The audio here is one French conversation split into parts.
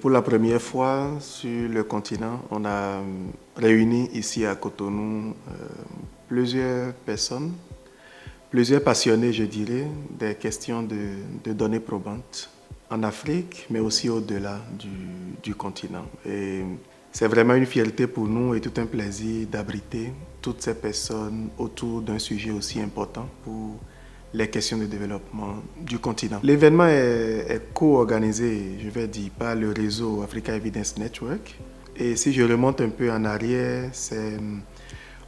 Pour la première fois sur le continent, on a réuni ici à Cotonou plusieurs personnes, plusieurs passionnés, je dirais, des questions de données probantes en Afrique, mais aussi au-delà du continent. Et c'est vraiment une fierté pour nous et tout un plaisir d'abriter toutes ces personnes autour d'un sujet aussi important pour les questions de développement du continent. L'événement est co-organisé, je vais dire, par le réseau Africa Evidence Network. Et si je remonte un peu en arrière, c'est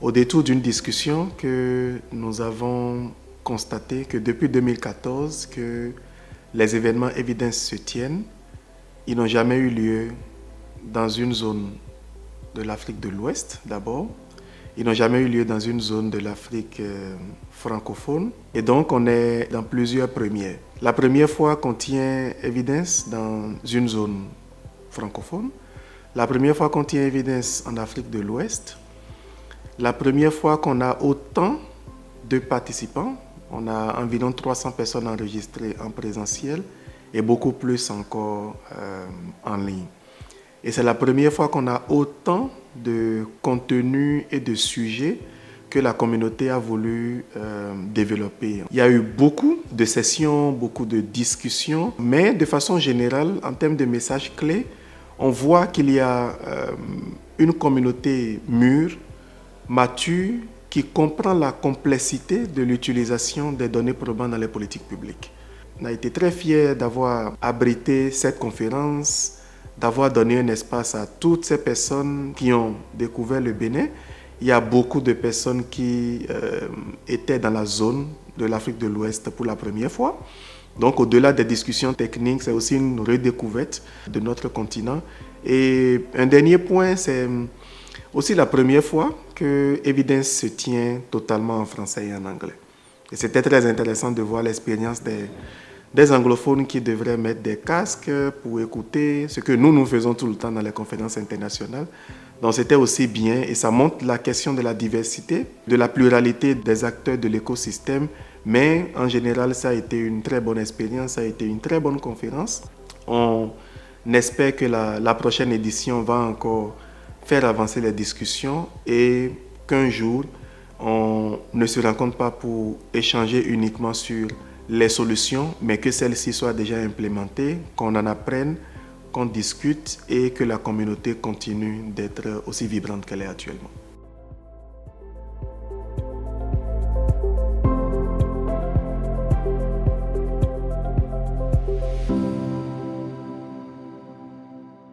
au détour d'une discussion que nous avons constaté que depuis 2014, que les événements Evidence se tiennent. Ils n'ont jamais eu lieu dans une zone de l'Afrique de l'Ouest d'abord. Ils n'ont jamais eu lieu dans une zone de l'Afrique francophone. Et donc, on est dans plusieurs premières. La première fois qu'on tient Evidence dans une zone francophone. La première fois qu'on tient Evidence en Afrique de l'Ouest. La première fois qu'on a autant de participants. On a environ 300 personnes enregistrées en présentiel et beaucoup plus encore en ligne. Et c'est la première fois qu'on a autant de contenu et de sujets que la communauté a voulu développer. Il y a eu beaucoup de sessions, beaucoup de discussions, mais de façon générale, en termes de messages clés, on voit qu'il y a une communauté mûre, mature, qui comprend la complexité de l'utilisation des données probantes dans les politiques publiques. On a été très fiers d'avoir abrité cette conférence, d'avoir donné un espace à toutes ces personnes qui ont découvert le Bénin. Il y a beaucoup de personnes qui étaient dans la zone de l'Afrique de l'Ouest pour la première fois. Donc, au-delà des discussions techniques, c'est aussi une redécouverte de notre continent. Et un dernier point, c'est aussi la première fois que Evidence se tient totalement en français et en anglais. Et c'était très intéressant de voir l'expérience des anglophones qui devraient mettre des casques pour écouter ce que nous faisons tout le temps dans les conférences internationales. Donc c'était aussi bien et ça montre la question de la diversité, de la pluralité des acteurs de l'écosystème. Mais en général, ça a été une très bonne expérience, ça a été une très bonne conférence. On espère que la prochaine édition va encore faire avancer les discussions et qu'un jour, on ne se rencontre pas pour échanger uniquement sur les solutions, mais que celles-ci soient déjà implémentées, qu'on en apprenne, qu'on discute et que la communauté continue d'être aussi vibrante qu'elle est actuellement.